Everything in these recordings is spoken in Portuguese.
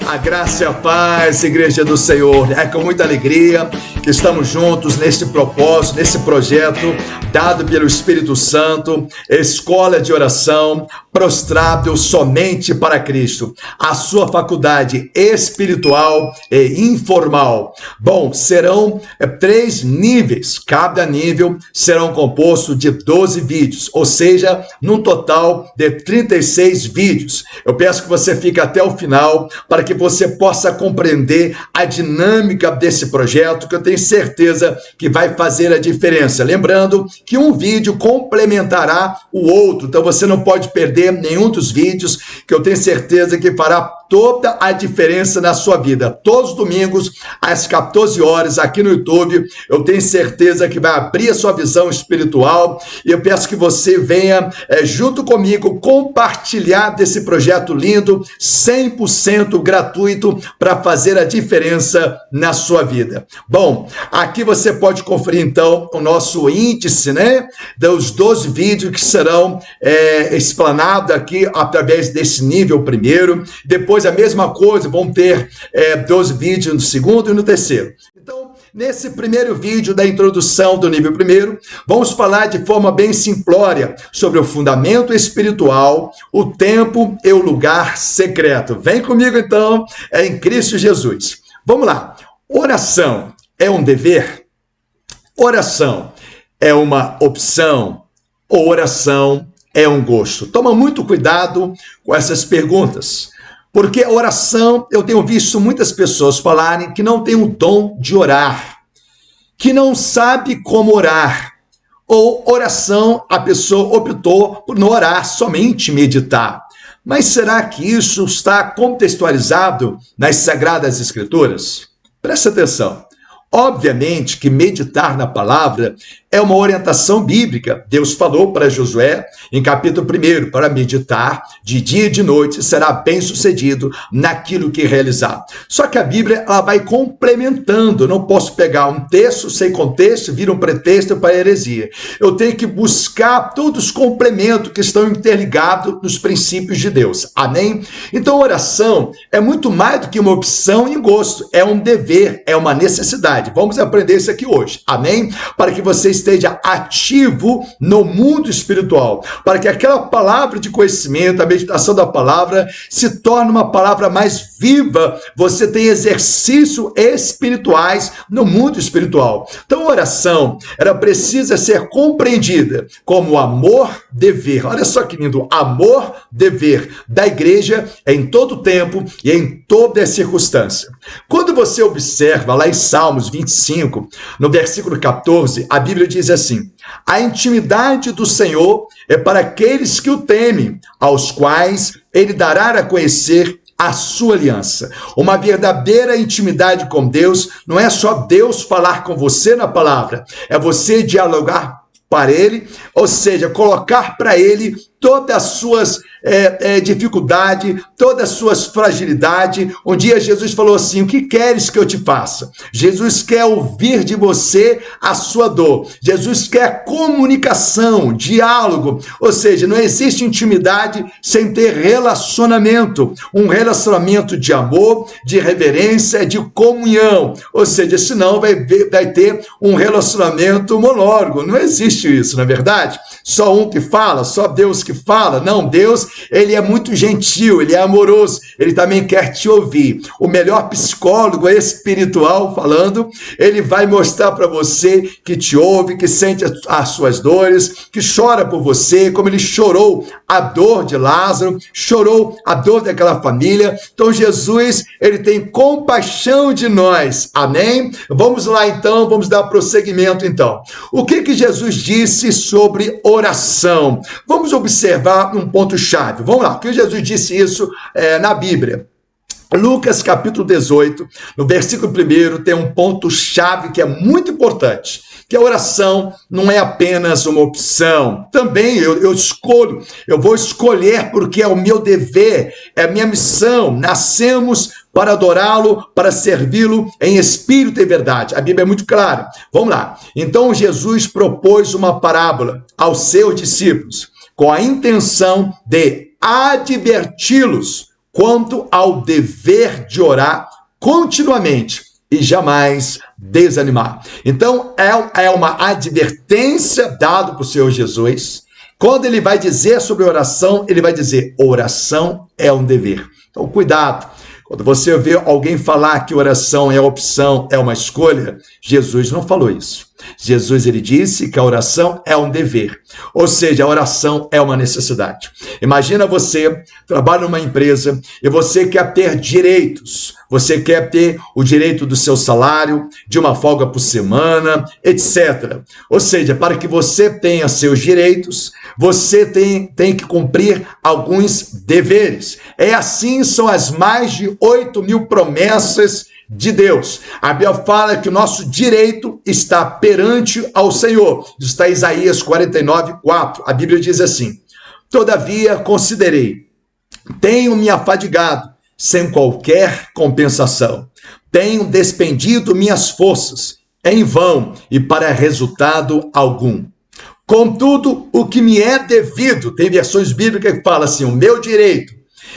A graça e a paz, Igreja do Senhor. É com muita alegria que estamos juntos nesse propósito, nesse projeto dado pelo Espírito Santo, Escola de Oração, prostrado somente para Cristo. A sua faculdade espiritual e informal. Bom, serão 3 níveis. Cada nível será composto de 12 vídeos, ou seja, num total de 36 vídeos. Eu peço que você fique até o final para que você possa compreender a dinâmica desse projeto, que eu tenho certeza que vai fazer a diferença. Lembrando que um vídeo complementará o outro, então você não pode perder nenhum dos vídeos, que eu tenho certeza que fará toda a diferença na sua vida. Todos os domingos, às 14 horas, aqui no YouTube, eu tenho certeza que vai abrir a sua visão espiritual, e eu peço que você venha junto comigo compartilhar desse projeto lindo, 100% gratuito, para fazer a diferença na sua vida. Bom, aqui você pode conferir então o nosso índice, né, dos 12 vídeos que serão explanados aqui através desse nível primeiro. Depois a mesma coisa, vão ter 12 vídeos no segundo e no terceiro. Então, nesse primeiro vídeo da introdução do nível primeiro, vamos falar de forma bem simplória sobre o fundamento espiritual, o tempo e o lugar secreto. Vem comigo então, em Cristo Jesus. Vamos lá. Oração é um dever? Oração é uma opção? Ou oração é um gosto? Toma muito cuidado com essas perguntas, porque a oração, eu tenho visto muitas pessoas falarem que não tem o dom de orar, que não sabe como orar, ou oração, a pessoa optou por não orar, somente meditar. Mas será que isso está contextualizado nas Sagradas Escrituras? Presta atenção. Obviamente que meditar na palavra é uma orientação bíblica. Deus falou para Josué, em capítulo 1, para meditar de dia e de noite, será bem-sucedido naquilo que realizar. Só que a Bíblia, ela vai complementando. Eu não posso pegar um texto sem contexto e vir um pretexto para a heresia. Eu tenho que buscar todos os complementos que estão interligados nos princípios de Deus. Amém? Então, oração é muito mais do que uma opção e um gosto. É um dever, é uma necessidade. Vamos aprender isso aqui hoje. Amém? Para que você esteja ativo no mundo espiritual, para que aquela palavra de conhecimento, a meditação da palavra, se torne uma palavra mais viva. Você tem exercícios espirituais no mundo espiritual. Então, a oração, ela precisa ser compreendida como amor, dever. Olha só que lindo, amor, dever da igreja em todo tempo e em toda circunstância. Quando você observa lá em Salmos 25, no versículo 14, a Bíblia diz assim: a intimidade do Senhor é para aqueles que o temem, aos quais ele dará a conhecer a sua aliança. Uma verdadeira intimidade com Deus não é só Deus falar com você na palavra, é você dialogar para ele, ou seja, colocar para ele todas as suas dificuldades, todas as suas fragilidades. Um dia Jesus falou assim: o que queres que eu te faça? Jesus quer ouvir de você a sua dor. Jesus quer comunicação, diálogo. Ou seja, não existe intimidade sem ter relacionamento. Um relacionamento de amor, de reverência, de comunhão. Ou seja, senão vai ter um relacionamento monólogo. Não existe isso, não é verdade? Só um que fala, só Deus que fala. Não, Deus, ele é muito gentil, ele é amoroso, ele também quer te ouvir. O melhor psicólogo espiritual falando, ele vai mostrar para você que te ouve, que sente as suas dores, que chora por você, como ele chorou a dor de Lázaro, chorou a dor daquela família. Então Jesus, ele tem compaixão de nós. Amém? Vamos lá então, vamos dar prosseguimento então. O que Jesus disse sobre oração? Vamos observar um ponto-chave. Vamos lá, porque Jesus disse isso na Bíblia. Lucas capítulo 18, no versículo 1, tem um ponto-chave que é muito importante, que a oração não é apenas uma opção. Também eu vou escolher porque é o meu dever, é a minha missão. Nascemos para adorá-lo, para servi-lo em espírito e verdade. A Bíblia é muito clara. Vamos lá. Então Jesus propôs uma parábola aos seus discípulos, com a intenção de adverti-los quanto ao dever de orar continuamente e jamais desanimar. Então, é uma advertência dada por Senhor Jesus. Quando ele vai dizer sobre oração, ele vai dizer, oração é um dever. Então, cuidado. Quando você vê alguém falar que oração é opção, é uma escolha, Jesus não falou isso. Jesus, ele disse que a oração é um dever, ou seja, a oração é uma necessidade. Imagina você trabalha numa empresa e você quer ter direitos, você quer ter o direito do seu salário, de uma folga por semana, etc. Ou seja, para que você tenha seus direitos, você tem que cumprir alguns deveres. Assim são as mais de 8.000 promessas de Deus. A Bíblia fala que o nosso direito está perante ao Senhor. Está em Isaías 49:4. A Bíblia diz assim: todavia considerei, tenho me afadigado sem qualquer compensação, tenho despendido minhas forças em vão e para resultado algum. Contudo, o que me é devido, tem versões bíblicas que falam assim, o meu direito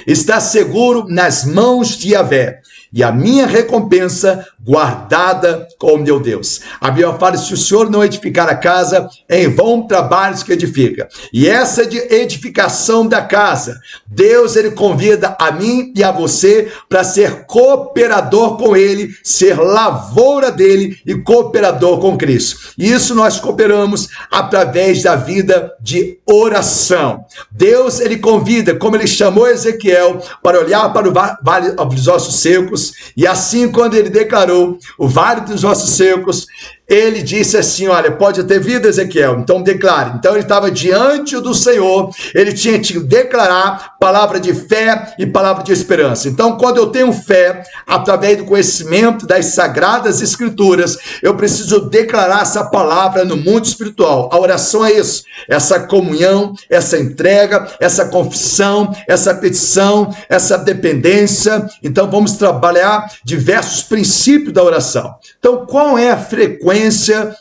está seguro nas mãos de Yahvé, e a minha recompensa guardada com o meu Deus. A Bíblia fala, se o Senhor não edificar a casa, em vão trabalhos que edifica. E essa de edificação da casa, Deus, ele convida a mim e a você para ser cooperador com ele, ser lavoura dele e cooperador com Cristo. E isso nós cooperamos através da vida de oração. Deus, ele convida, como ele chamou Ezequiel, para olhar para o vale dos ossos secos, e assim, quando ele declarou o vale dos ossos secos, ele disse assim, olha, pode ter vida, Ezequiel, então declare. Então ele estava diante do Senhor, ele tinha que declarar palavra de fé e palavra de esperança. Então, quando eu tenho fé, através do conhecimento das sagradas escrituras, eu preciso declarar essa palavra no mundo espiritual. A oração é isso, essa comunhão, essa entrega, essa confissão, essa petição, essa dependência. Então, vamos trabalhar diversos princípios da oração. Então, qual é a frequência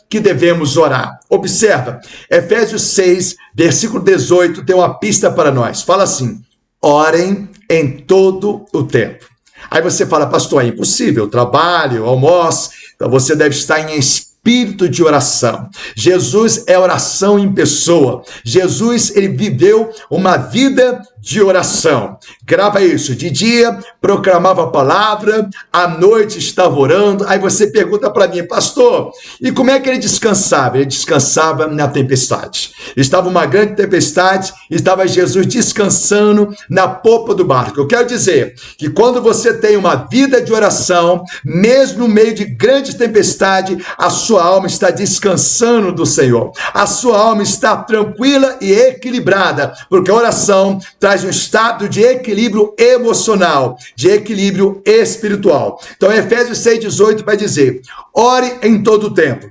que devemos orar? Observa, Efésios 6, versículo 18, tem uma pista para nós. Fala assim, orem em todo o tempo. Aí você fala, pastor, é impossível, trabalho, almoço, então você deve estar em espírito de oração. Jesus é oração em pessoa. Jesus, ele viveu uma vida de oração. Grava isso. De dia, proclamava a palavra, à noite estava orando. Aí você pergunta para mim, pastor, e como é que ele descansava? Ele descansava na tempestade. Estava uma grande tempestade, estava Jesus descansando na popa do barco. Eu quero dizer que quando você tem uma vida de oração, mesmo no meio de grande tempestade, a sua alma está descansando do Senhor. A sua alma está tranquila e equilibrada, porque a oração traz um estado de equilíbrio emocional, de equilíbrio espiritual. Então, Efésios 6,18 vai dizer, ore em todo o tempo,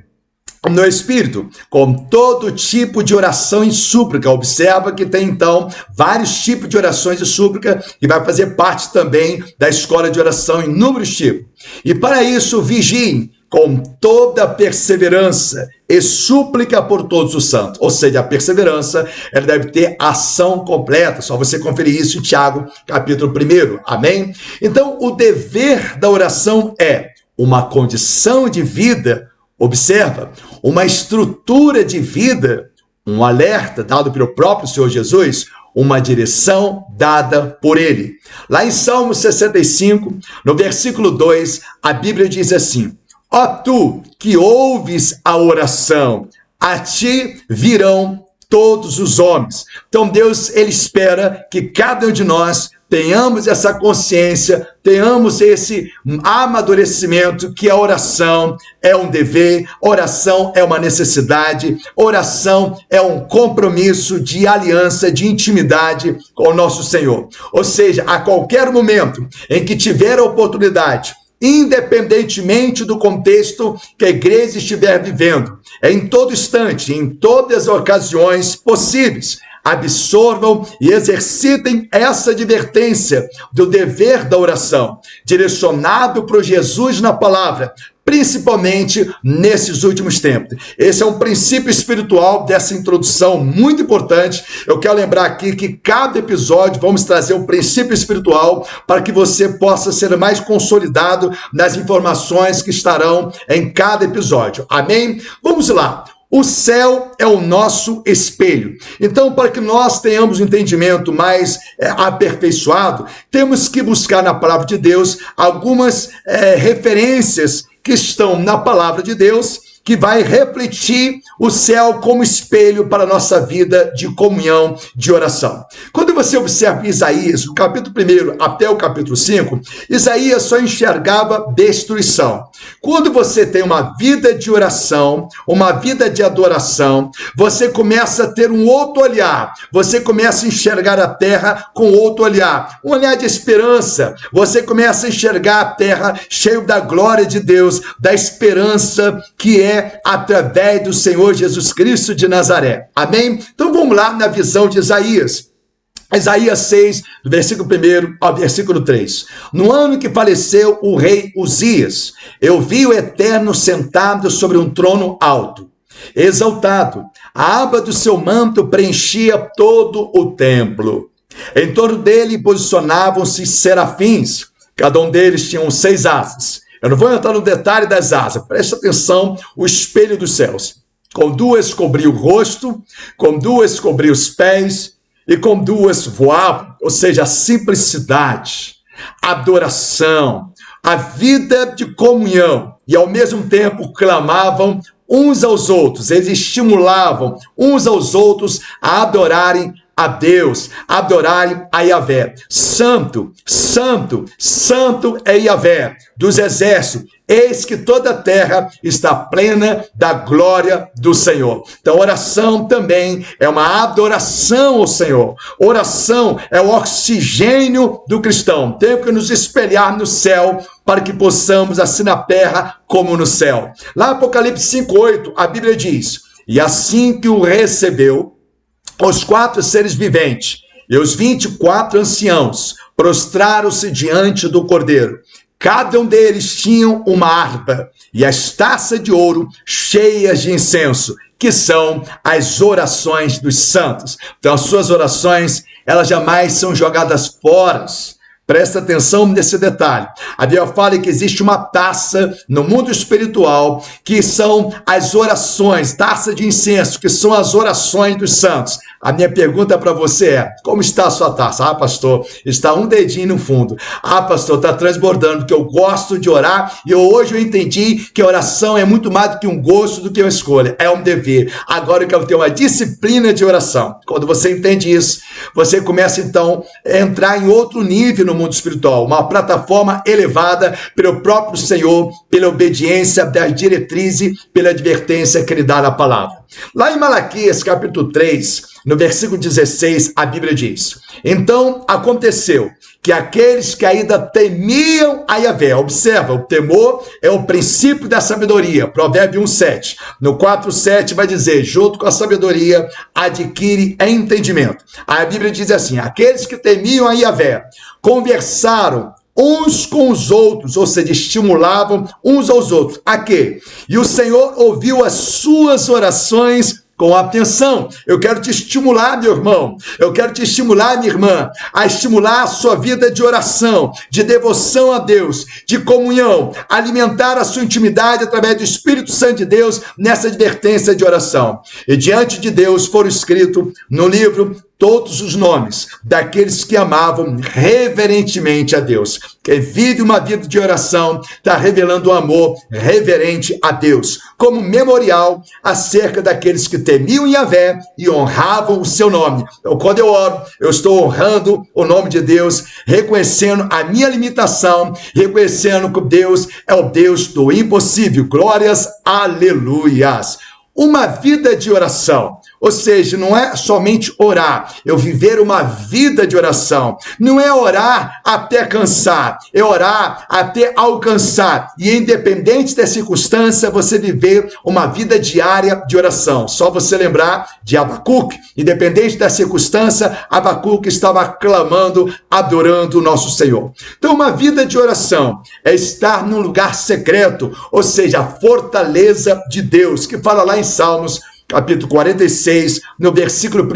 no Espírito, com todo tipo de oração e súplica. Observa que tem, então, vários tipos de orações e súplica, que vai fazer parte também da escola de oração, inúmeros tipos. E para isso, vigiem com toda perseverança e súplica por todos os santos. Ou seja, a perseverança, ela deve ter ação completa. Só você conferir isso em Tiago, capítulo 1. Amém? Então, o dever da oração é uma condição de vida, observa, uma estrutura de vida, um alerta dado pelo próprio Senhor Jesus, uma direção dada por ele. Lá em Salmo 65, no versículo 2, a Bíblia diz assim, ó tu que ouves a oração, a ti virão todos os homens. Então Deus, ele espera que cada um de nós tenhamos essa consciência, tenhamos esse amadurecimento que a oração é um dever, oração é uma necessidade, oração é um compromisso de aliança, de intimidade com o nosso Senhor. Ou seja, a qualquer momento em que tiver a oportunidade, independentemente do contexto que a igreja estiver vivendo, em todo instante, em todas as ocasiões possíveis, absorvam e exercitem essa advertência do dever da oração, direcionado para Jesus na palavra, principalmente nesses últimos tempos. Esse é um princípio espiritual dessa introdução muito importante. Eu quero lembrar aqui que cada episódio vamos trazer um princípio espiritual para que você possa ser mais consolidado nas informações que estarão em cada episódio. Amém? Vamos lá. O céu é o nosso espelho. Então, para que nós tenhamos um entendimento mais aperfeiçoado, temos que buscar na palavra de Deus algumas referências que estão na palavra de Deus, que vai refletir o céu como espelho para a nossa vida de comunhão, de oração. Quando você observa Isaías, do capítulo 1 até o capítulo 5, Isaías só enxergava destruição. Quando você tem uma vida de oração, uma vida de adoração, você começa a ter um outro olhar, você começa a enxergar a terra com outro olhar, um olhar de esperança, você começa a enxergar a terra cheio da glória de Deus, da esperança que é através do Senhor Jesus Cristo de Nazaré. Amém? Então vamos lá na visão de Isaías. Isaías 6, do versículo 1 ao versículo 3. No ano que faleceu o rei Uzias, eu vi o Eterno sentado sobre um trono alto, exaltado. A aba do seu manto preenchia todo o templo. Em torno dele posicionavam-se serafins, cada um deles tinha 6 asas. Eu não vou entrar no detalhe das asas, preste atenção, o espelho dos céus. Com 2 cobria o rosto, com 2 cobria os pés, e com 2 voavam, ou seja, a simplicidade, a adoração, a vida de comunhão, e ao mesmo tempo clamavam uns aos outros, eles estimulavam uns aos outros a adorarem a Deus, adorarem a Yahvé. Santo, santo, santo é Yahvé dos exércitos. Eis que toda a terra está plena da glória do Senhor. Então, oração também é uma adoração ao Senhor. Oração é o oxigênio do cristão. Temos que nos espelhar no céu para que possamos, assim na terra como no céu. Lá Apocalipse 5:8, a Bíblia diz: e assim que o recebeu, os 4 seres viventes e os 24 anciãos prostraram-se diante do Cordeiro. Cada um deles tinha uma harpa e as taças de ouro cheias de incenso, que são as orações dos santos. Então, as suas orações, elas jamais são jogadas fora. Presta atenção nesse detalhe. A Bíblia fala que existe uma taça no mundo espiritual, que são as orações, taça de incenso, que são as orações dos santos. A minha pergunta para você é: como está a sua taça? Ah, pastor, está um dedinho no fundo. Ah, pastor, está transbordando, porque eu gosto de orar e hoje eu entendi que a oração é muito mais do que um gosto, do que uma escolha. É um dever. Agora eu quero ter uma disciplina de oração. Quando você entende isso, você começa então a entrar em outro nível no mundo espiritual, uma plataforma elevada pelo próprio Senhor, pela obediência das diretrizes, pela advertência que ele dá na palavra. Lá em Malaquias, capítulo 3, no versículo 16, a Bíblia diz: então aconteceu que aqueles que ainda temiam a Yahvé, observa, o temor é o princípio da sabedoria, Provérbio 1:7. No 4:7 vai dizer: junto com a sabedoria adquire entendimento. Aí a Bíblia diz assim: aqueles que temiam a Yahvé conversaram uns com os outros, ou seja, estimulavam uns aos outros. A quê? E o Senhor ouviu as suas orações com atenção. Eu quero te estimular, meu irmão, eu quero te estimular, minha irmã, a estimular a sua vida de oração, de devoção a Deus, de comunhão, alimentar a sua intimidade através do Espírito Santo de Deus nessa advertência de oração. E diante de Deus foram escritos no livro todos os nomes daqueles que amavam reverentemente a Deus. Quem vive uma vida de oração está revelando um amor reverente a Deus, como memorial acerca daqueles que temiam Yahvé e honravam o seu nome. Então, quando eu oro, eu estou honrando o nome de Deus, reconhecendo a minha limitação, reconhecendo que Deus é o Deus do impossível. Glórias, aleluias. Uma vida de oração, Ou seja, não é somente orar, eu viver uma vida de oração. Não é orar até cansar, é orar até alcançar. E independente da circunstância, você viver uma vida diária de oração. Só você lembrar de Abacuque, independente da circunstância, Abacuque estava clamando, adorando o nosso Senhor. Então, uma vida de oração é estar num lugar secreto, ou seja, a fortaleza de Deus, que fala lá em Salmos, capítulo 46, no versículo 1,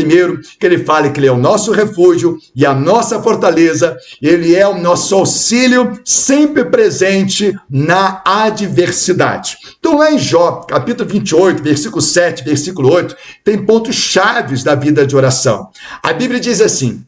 que ele fala que ele é o nosso refúgio e a nossa fortaleza, ele é o nosso auxílio sempre presente na adversidade. Então lá em Jó, capítulo 28, versículo 7, versículo 8, tem pontos chaves da vida de oração. A Bíblia diz assim: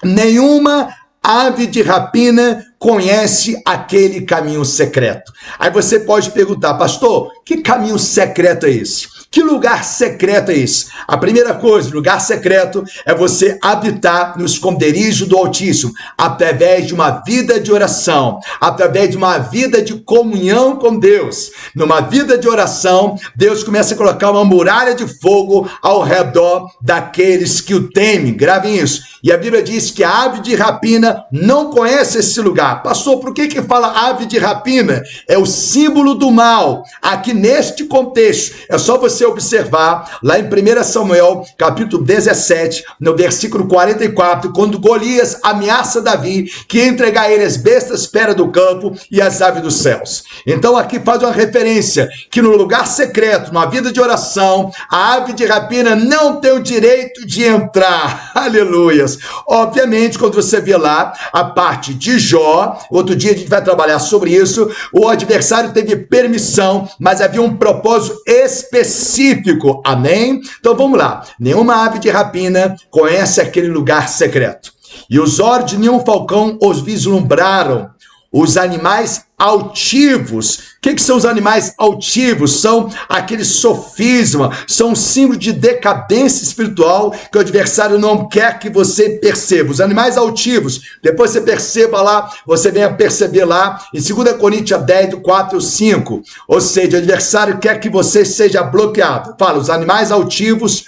nenhuma ave de rapina conhece aquele caminho secreto. Aí você pode perguntar, pastor, que caminho secreto é esse? Que lugar secreto é esse? A primeira coisa, lugar secreto, é você habitar no esconderijo do Altíssimo, através de uma vida de oração, através de uma vida de comunhão com Deus. Numa vida de oração, Deus começa a colocar uma muralha de fogo ao redor daqueles que o temem. Gravem isso. E a Bíblia diz que a ave de rapina não conhece esse lugar. Pastor, por que fala ave de rapina? É o símbolo do mal. Aqui neste contexto, é só você observar lá em 1 Samuel, capítulo 17, no versículo 44, quando Golias ameaça Davi que ia entregar ele as bestas fera do campo e as aves dos céus. Então aqui faz uma referência que no lugar secreto, numa vida de oração, a ave de rapina não tem o direito de entrar. Aleluias! Obviamente, quando você vê lá a parte de Jó, outro dia a gente vai trabalhar sobre isso, o adversário teve permissão, mas havia um propósito específico. Amém? Então vamos lá. Nenhuma ave de rapina conhece aquele lugar secreto. E os olhos de nenhum falcão os vislumbraram. Os animais altivos. O que são os animais altivos? São aquele sofisma, são um símbolo de decadência espiritual que o adversário não quer que você perceba. Os animais altivos, depois você perceba lá, você venha perceber lá em 2 Coríntios 10, do 4 e 5. Ou seja, o adversário quer que você seja bloqueado. Fala, os animais altivos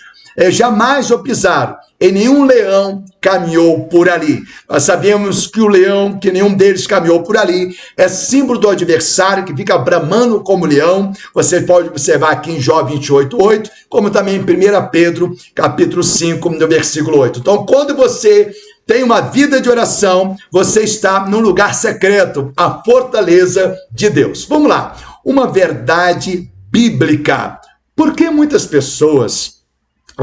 jamais o pisaram, e nenhum leão caminhou por ali. Nós sabemos que o leão, que nenhum deles caminhou por ali, é símbolo do adversário que fica bramando como leão. Você pode observar aqui em Jó 28:8, como também em 1 Pedro, capítulo 5, no versículo 8. Então, quando você tem uma vida de oração, você está num lugar secreto, a fortaleza de Deus. Vamos lá, uma verdade bíblica. Por que muitas pessoas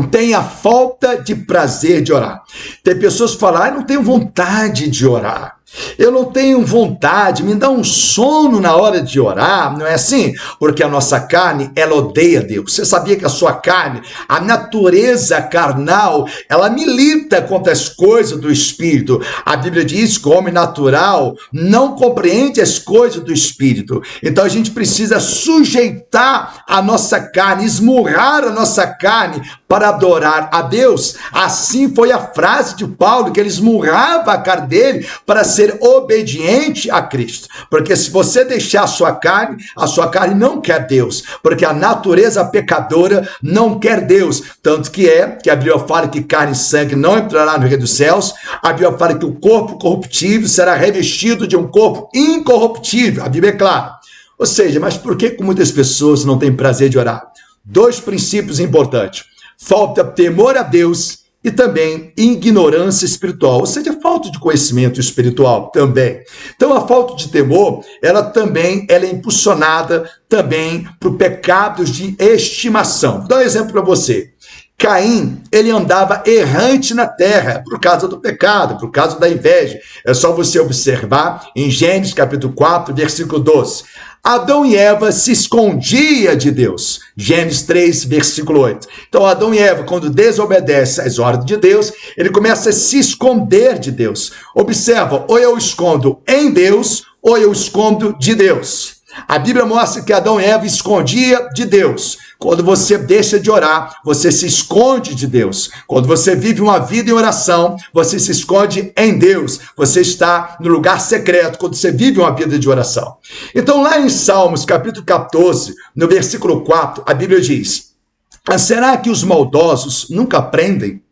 tem a falta de prazer de orar? Tem pessoas que falam, eu não tenho vontade de orar. Eu não tenho vontade, me dá um sono na hora de orar, não é assim? Porque a nossa carne, ela odeia Deus. Você sabia que a sua carne, a natureza carnal, ela milita contra as coisas do Espírito. A Bíblia diz que o homem natural não compreende as coisas do Espírito. Então a gente precisa sujeitar a nossa carne, esmurrar a nossa carne para adorar a Deus. Assim foi a frase de Paulo, que ele esmurrava a carne dele para ser obediente a Cristo. Porque se você deixar a sua carne não quer Deus. Porque a natureza pecadora não quer Deus. Tanto que a Bíblia fala que carne e sangue não entrará no reino dos céus. A Bíblia fala que o corpo corruptível será revestido de um corpo incorruptível. A Bíblia é clara. Ou seja, mas por que muitas pessoas não têm prazer de orar? 2 princípios importantes. Falta temor a Deus e também ignorância espiritual, ou seja, falta de conhecimento espiritual também. Então a falta de temor, ela é impulsionada também por pecados de estimação. Vou dar um exemplo para você. Caim, ele andava errante na terra por causa do pecado, por causa da inveja. É só você observar em Gênesis capítulo 4, versículo 12. Adão e Eva se escondiam de Deus. Gênesis 3, versículo 8. Então, Adão e Eva, quando desobedecem às ordens de Deus, ele começa a se esconder de Deus. Observa, ou eu escondo em Deus, ou eu escondo de Deus. A Bíblia mostra que Adão e Eva escondiam de Deus. Quando você deixa de orar, você se esconde de Deus. Quando você vive uma vida em oração, você se esconde em Deus. Você está no lugar secreto quando você vive uma vida de oração. Então, lá em Salmos, capítulo 14, no versículo 4, a Bíblia diz: Mas será que os maldosos nunca aprendem?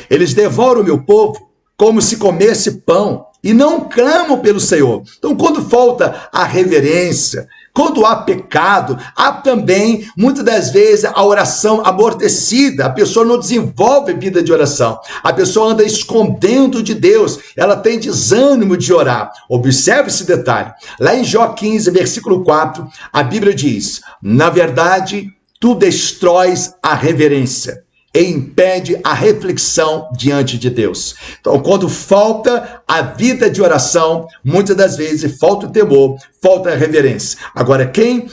Eles devoram o meu povo como se comesse pão e não clamam pelo Senhor. Então, quando falta a reverência, quando há pecado, há também, muitas das vezes, a oração amortecida. A pessoa não desenvolve vida de oração. A pessoa anda escondendo de Deus. Ela tem desânimo de orar. Observe esse detalhe. Lá em Jó 15, versículo 4, a Bíblia diz: na verdade, tu destróis a reverência e impede a reflexão diante de Deus. Então, quando falta a vida de oração, muitas das vezes falta o temor, falta a reverência. Agora, quem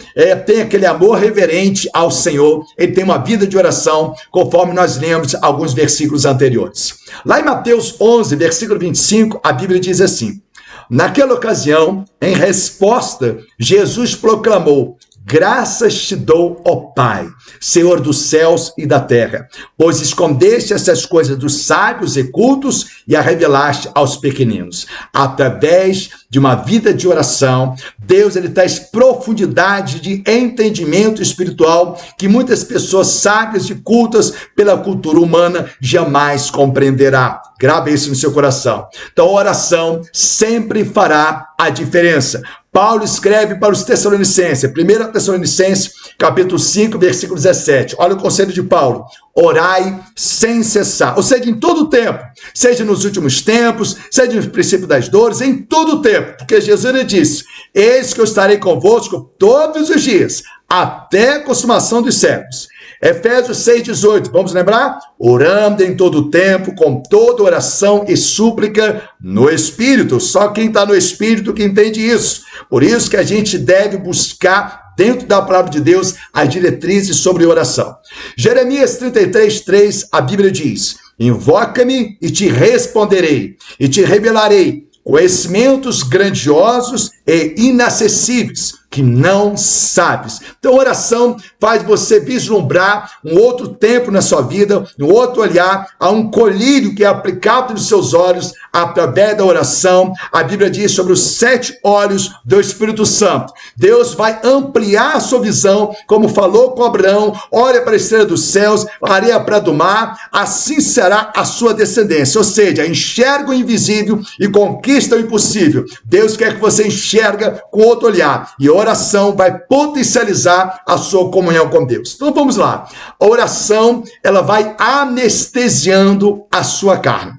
tem aquele amor reverente ao Senhor, ele tem uma vida de oração, conforme nós lemos alguns versículos anteriores. Lá em Mateus 11, versículo 25, a Bíblia diz assim: naquela ocasião, em resposta, Jesus proclamou: graças te dou, ó Pai, Senhor dos céus e da terra, pois escondeste essas coisas dos sábios e cultos e a revelaste aos pequeninos. Através de uma vida de oração, Deus ele traz profundidade de entendimento espiritual que muitas pessoas sábias e cultas pela cultura humana jamais compreenderá. Grave isso no seu coração. Então, a oração sempre fará a diferença. Paulo escreve para os Tessalonicenses, 1 Tessalonicenses, capítulo 5, versículo 17. Olha o conselho de Paulo: orai sem cessar. Ou seja, em todo o tempo, seja nos últimos tempos, seja no princípio das dores, em todo o tempo. Porque Jesus ele disse: eis que eu estarei convosco todos os dias, até a consumação dos séculos. Efésios 6,18, vamos lembrar? Orando em todo o tempo, com toda oração e súplica no Espírito. Só quem está no Espírito que entende isso. Por isso que a gente deve buscar dentro da palavra de Deus as diretrizes sobre oração. Jeremias 33:3, a Bíblia diz: invoca-me e te responderei, e te revelarei conhecimentos grandiosos e inacessíveis que não sabes. Então, oração faz você vislumbrar um outro tempo na sua vida, um outro olhar, a um colírio que é aplicado nos seus olhos através da oração. A Bíblia diz sobre os 7 olhos do Espírito Santo. Deus vai ampliar a sua visão, como falou com Abraão: olha para a estrela dos céus, a areia para do mar, assim será a sua descendência. Ou seja, enxerga o invisível e conquista o impossível. Deus quer que você enxerga com outro olhar. E a oração vai potencializar a sua comunhão com Deus. Então vamos lá. A oração, ela vai anestesiando a sua carne.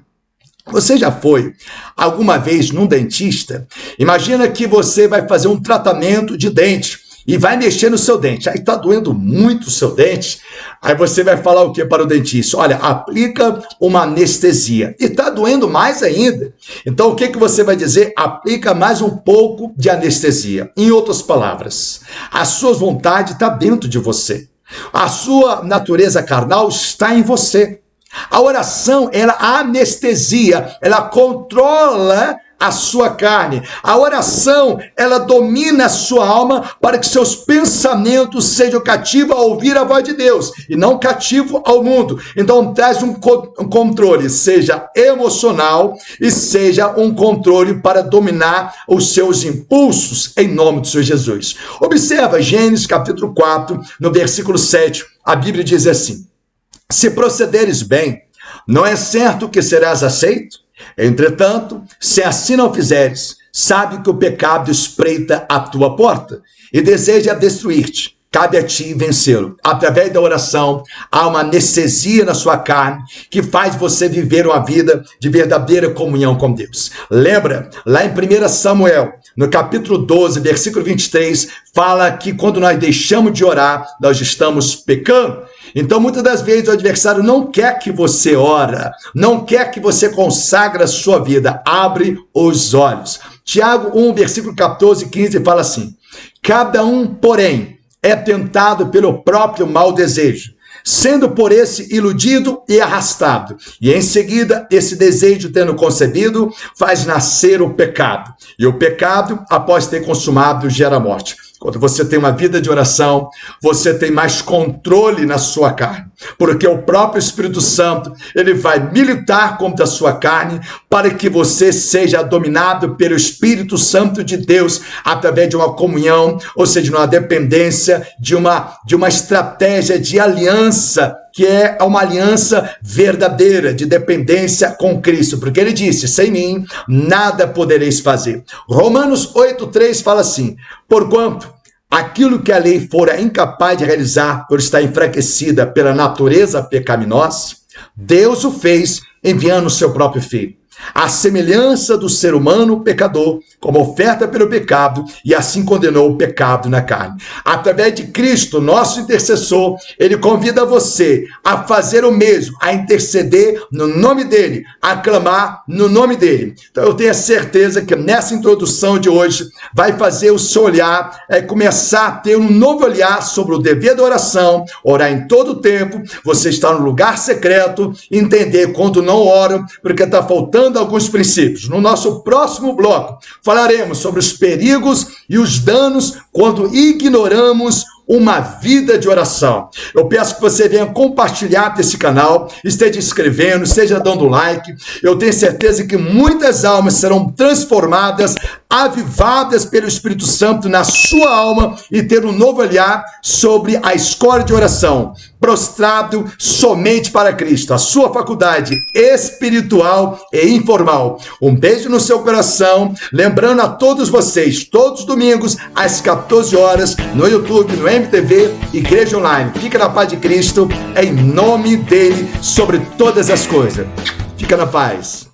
Você já foi alguma vez num dentista? Imagina que você vai fazer um tratamento de dente e vai mexer no seu dente. Aí está doendo muito o seu dente. Aí você vai falar o que para o dentista? Olha, aplica uma anestesia. E está doendo mais ainda. Então, o que você vai dizer? Aplica mais um pouco de anestesia. Em outras palavras, a sua vontade está dentro de você. A sua natureza carnal está em você. A oração, ela anestesia, ela controla a sua carne. A oração, ela domina a sua alma para que seus pensamentos sejam cativos a ouvir a voz de Deus e não cativo ao mundo. Então traz um controle, seja emocional e seja um controle para dominar os seus impulsos em nome do Senhor Jesus. Observa Gênesis capítulo 4, no versículo 7, a Bíblia diz assim: se procederes bem, não é certo que serás aceito? Entretanto, se assim não fizeres, sabe que o pecado espreita a tua porta e deseja destruir-te. Cabe a ti vencê-lo. Através da oração, há uma anestesia na sua carne que faz você viver uma vida de verdadeira comunhão com Deus. Lembra, lá em 1 Samuel, no capítulo 12, versículo 23, fala que quando nós deixamos de orar, nós estamos pecando. Então, muitas das vezes, o adversário não quer que você ora, não quer que você consagre a sua vida. Abre os olhos. Tiago 1, versículo 14 e 15 fala assim: cada um, porém, é tentado pelo próprio mau desejo, sendo por esse iludido e arrastado. E em seguida, esse desejo tendo concebido, faz nascer o pecado. E o pecado, após ter consumado, gera morte. Quando você tem uma vida de oração, você tem mais controle na sua carne. porque o próprio Espírito Santo, ele vai militar contra a sua carne para que você seja dominado pelo Espírito Santo de Deus através de uma comunhão, ou seja, de uma dependência, de uma estratégia de aliança, que é uma aliança verdadeira, de dependência com Cristo, porque ele disse, sem mim, nada podereis fazer. Romanos 8,3 fala assim, porquanto aquilo que a lei fora incapaz de realizar por estar enfraquecida pela natureza pecaminosa, Deus o fez enviando o seu próprio Filho, à semelhança do ser humano pecador, como oferta pelo pecado, e assim condenou o pecado na carne. Através de Cristo, nosso intercessor, ele convida você a fazer o mesmo, a interceder no nome dele, a clamar no nome dele. Então eu tenho a certeza que nessa introdução de hoje vai fazer o seu olhar, começar a ter um novo olhar sobre o dever da oração, orar em todo o tempo, você está no lugar secreto, entender quando não oro, porque está faltando alguns princípios. No nosso próximo bloco, falaremos sobre os perigos e os danos quando ignoramos uma vida de oração. Eu peço que você venha compartilhar desse canal, esteja inscrevendo, esteja dando like. Eu tenho certeza que muitas almas serão transformadas, avivadas pelo Espírito Santo na sua alma e ter um novo olhar sobre a escola de oração, prostrado somente para Cristo, a sua faculdade espiritual e informal. Um beijo no seu coração, lembrando a todos vocês, todos os domingos, às 14 horas, no YouTube, no MTV, Igreja Online. Fica na paz de Cristo, em nome dele, sobre todas as coisas. Fica na paz.